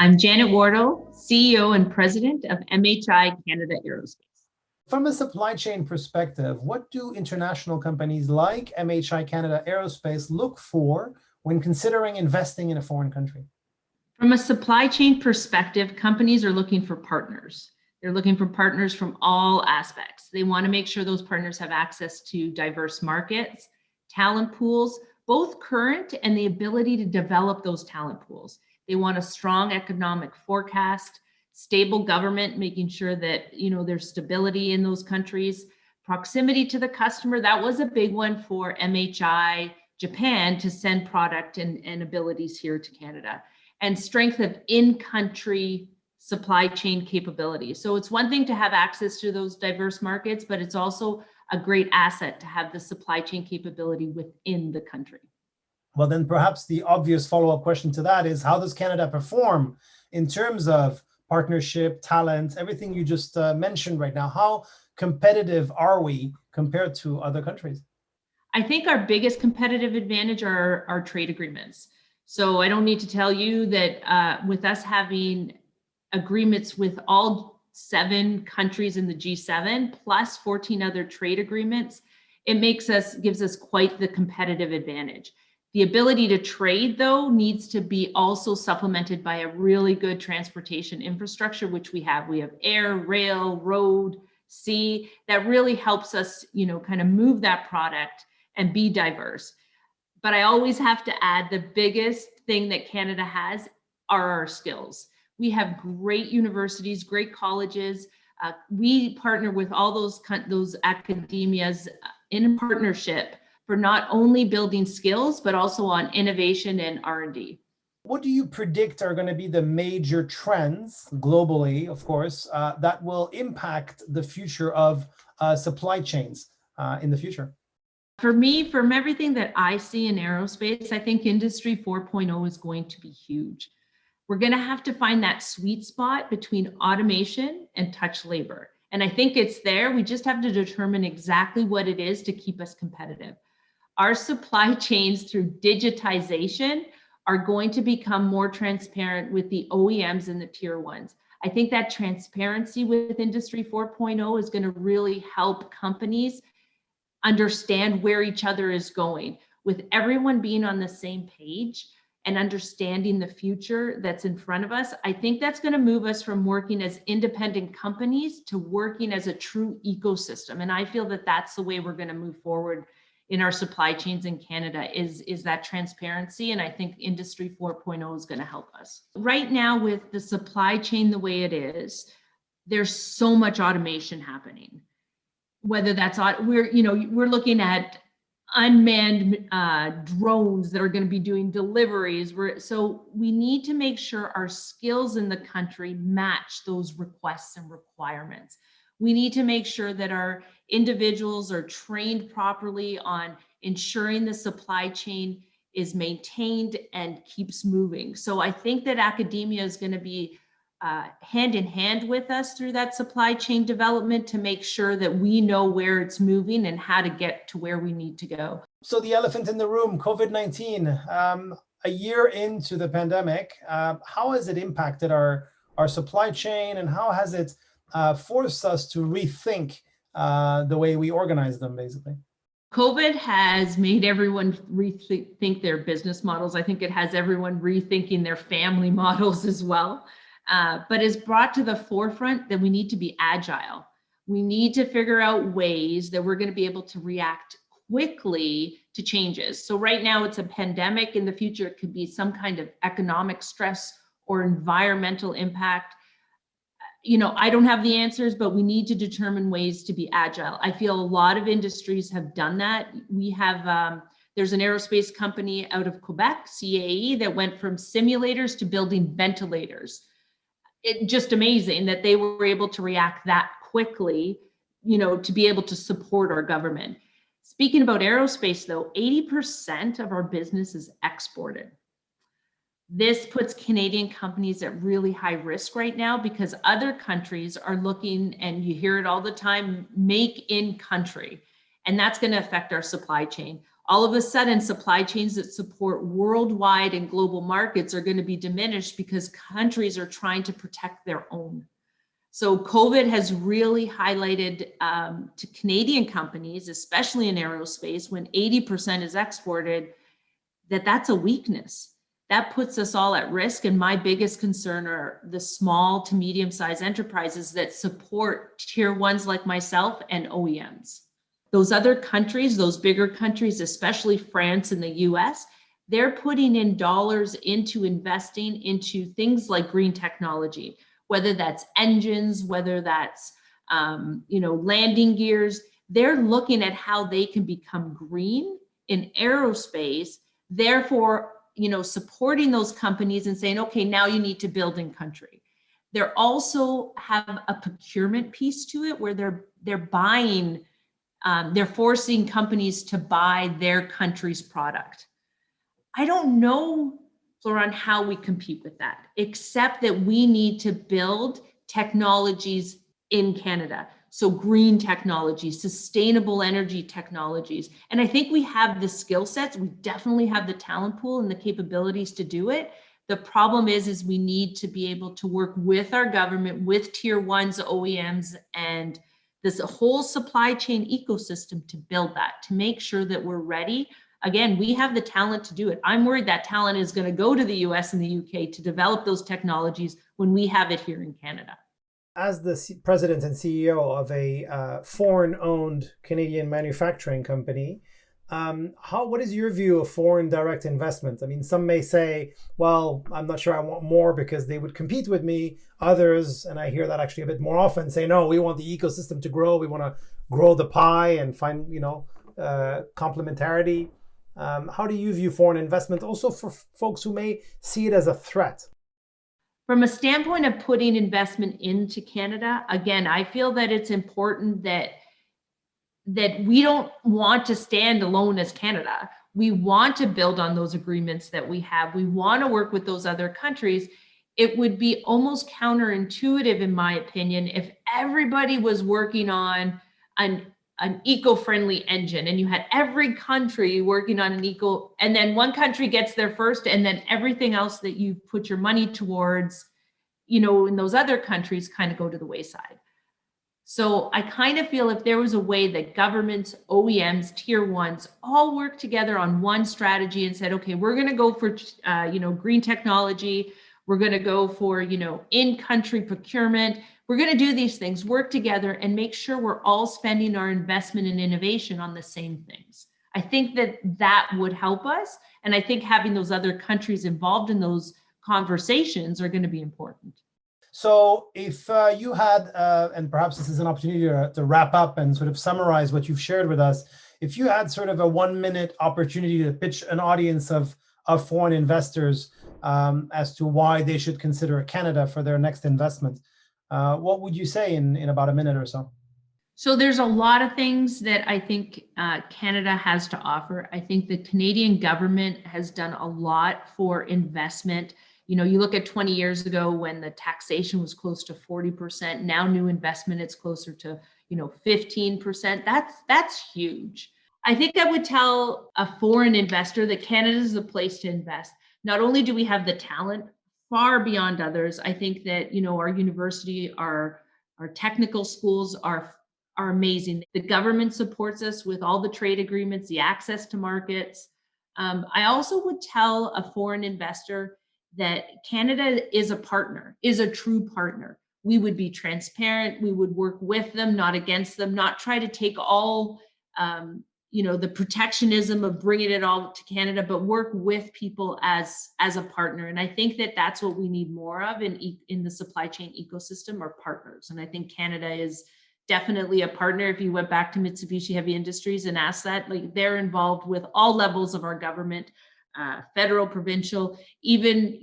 I'm Janet Wardle, CEO and President of MHI Canada Aerospace. From a supply chain perspective, what do international companies like MHI Canada Aerospace look for when considering investing in a foreign country? From a supply chain perspective, companies are looking for partners. They're looking for partners from all aspects. They want to make sure those partners have access to diverse markets, talent pools, both current and the ability to develop those talent pools. They want a strong economic forecast, stable government, making sure that there's stability in those countries, proximity to the customer. That was a big one for MHI Japan to send product and abilities here to Canada, and strength of in-country supply chain capability. So it's one thing to have access to those diverse markets, but it's also a great asset to have the supply chain capability within the country. Well, then perhaps the obvious follow-up question to that is, how does Canada perform in terms of partnership, talent, everything you just mentioned right now? How competitive are we compared to other countries? I think our biggest competitive advantage are our trade agreements. So I don't need to tell you that with us having agreements with all 7 countries in the G7 plus 14 other trade agreements, it gives us quite the competitive advantage. The ability to trade, though, needs to be also supplemented by a really good transportation infrastructure, which we have. We have air, rail, road, sea, that really helps us, kind of move that product and be diverse. But I always have to add, the biggest thing that Canada has are our skills. We have great universities, great colleges. We partner with all those academias in partnership for not only building skills, but also on innovation and R&D. What do you predict are going to be the major trends globally, of course, that will impact the future of supply chains in the future? For me, from everything that I see in aerospace, I think Industry 4.0 is going to be huge. We're going to have to find that sweet spot between automation and touch labor. And I think it's there. We just have to determine exactly what it is to keep us competitive. Our supply chains through digitization are going to become more transparent with the OEMs and the tier ones. I think that transparency with Industry 4.0 is going to really help companies understand where each other is going, with everyone being on the same page and understanding the future that's in front of us. I think that's going to move us from working as independent companies to working as a true ecosystem. And I feel that that's the way we're going to move forward in our supply chains in Canada is that transparency. And I think Industry 4.0 is going to help us. Right now, with the supply chain the way it is, there's so much automation happening. Whether that's we're looking at unmanned drones that are going to be doing deliveries. So we need to make sure our skills in the country match those requests and requirements. We need to make sure that our individuals are trained properly on ensuring the supply chain is maintained and keeps moving. So I think that academia is going to be hand in hand with us through that supply chain development to make sure that we know where it's moving and how to get to where we need to go. So the elephant in the room, COVID-19, a year into the pandemic, how has it impacted our supply chain, and how has it forced us to rethink the way we organize them, basically? COVID has made everyone rethink their business models. I think it has everyone rethinking their family models as well. But it's brought to the forefront that we need to be agile. We need to figure out ways that we're going to be able to react quickly to changes. So right now it's a pandemic. In the future, it could be some kind of economic stress or environmental impact. I don't have the answers, but we need to determine ways to be agile. I feel a lot of industries have done that. We have, there's an aerospace company out of Quebec, CAE, that went from simulators to building ventilators. It's just amazing that they were able to react that quickly, to be able to support our government. Speaking about aerospace, though, 80% of our business is exported. This puts Canadian companies at really high risk right now because other countries are looking, and you hear it all the time, make in country. And that's going to affect our supply chain. All of a sudden, supply chains that support worldwide and global markets are going to be diminished because countries are trying to protect their own. So COVID has really highlighted to Canadian companies, especially in aerospace, when 80% is exported, that's a weakness. That puts us all at risk. And my biggest concern are the small to medium-sized enterprises that support tier ones like myself and OEMs. Those other countries, those bigger countries, especially France and the US, they're putting in dollars into investing into things like green technology, whether that's engines, whether that's landing gears. They're looking at how they can become green in aerospace, therefore supporting those companies and saying, okay, now you need to build in country. They're also have a procurement piece to it where they're buying, they're forcing companies to buy their country's product. I don't know, Florent, how we compete with that, except that we need to build technologies in Canada. So green technologies, sustainable energy technologies. And I think we have the skill sets. We definitely have the talent pool and the capabilities to do it. The problem is we need to be able to work with our government, with tier ones, OEMs, and this whole supply chain ecosystem to build that, to make sure that we're ready. Again, we have the talent to do it. I'm worried that talent is going to go to the US and the UK to develop those technologies when we have it here in Canada. As the president and CEO of a foreign-owned Canadian manufacturing company, what is your view of foreign direct investment? I mean, some may say, well, I'm not sure I want more because they would compete with me. Others, and I hear that actually a bit more often, say, no, we want the ecosystem to grow. We want to grow the pie and find, complementarity. How do you view foreign investment also for folks who may see it as a threat? From a standpoint of putting investment into Canada, again, I feel that it's important that we don't want to stand alone as Canada. We want to build on those agreements that we have. We want to work with those other countries. It would be almost counterintuitive, in my opinion, if everybody was working on an eco-friendly engine and you had every country working on an eco, and then one country gets there first and then everything else that you put your money towards, in those other countries kind of go to the wayside. So I kind of feel if there was a way that governments, OEMs, tier ones all work together on one strategy and said, okay, we're going to go for, green technology. We're going to go for, in-country procurement. We're going to do these things, work together and make sure we're all spending our investment in innovation on the same things. I think that would help us. And I think having those other countries involved in those conversations are going to be important. So if you had, and perhaps this is an opportunity to wrap up and sort of summarize what you've shared with us, if you had sort of a 1-minute opportunity to pitch an audience of foreign investors as to why they should consider Canada for their next investment, what would you say in about a minute or so? So there's a lot of things that I think Canada has to offer. I think the Canadian government has done a lot for investment. You look at 20 years ago when the taxation was close to 40%. Now new investment, it's closer to 15%. That's huge. I think I would tell a foreign investor that Canada is the place to invest. Not only do we have the talent far beyond others, I think that our university, our technical schools are amazing. The government supports us with all the trade agreements, the access to markets. I also would tell a foreign investor that Canada is a partner, is a true partner. We would be transparent. We would work with them, not against them, not try to take all, the protectionism of bringing it all to Canada, but work with people as a partner. And I think that that's what we need more of in the supply chain ecosystem, are partners. And I think Canada is definitely a partner. If you went back to Mitsubishi Heavy Industries and asked that, they're involved with all levels of our government, federal, provincial, even,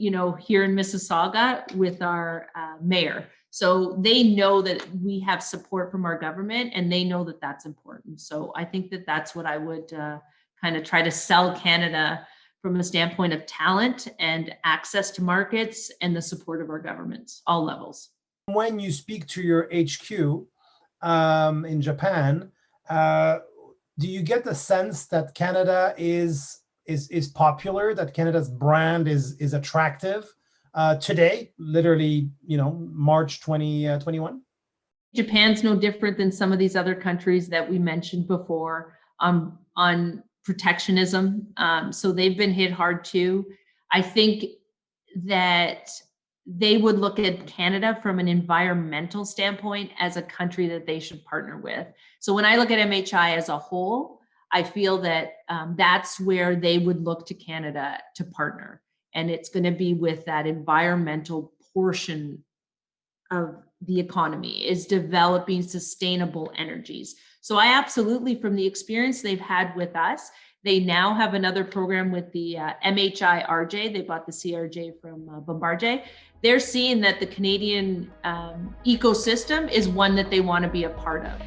here in Mississauga with our mayor. So they know that we have support from our government and they know that that's important. So I think that that's what I would kind of try to sell Canada from a standpoint of talent and access to markets and the support of our governments, all levels. When you speak to your HQ in Japan, do you get the sense that Canada is popular, that Canada's brand is attractive today, literally, March 2021? Japan's no different than some of these other countries that we mentioned before on protectionism. So they've been hit hard too. I think that they would look at Canada from an environmental standpoint as a country that they should partner with. So when I look at MHI as a whole, I feel that that's where they would look to Canada to partner. And it's going to be with that environmental portion of the economy, is developing sustainable energies. So I absolutely, from the experience they've had with us, they now have another program with the MHI RJ. They bought the CRJ from Bombardier. They're seeing that the Canadian ecosystem is one that they want to be a part of.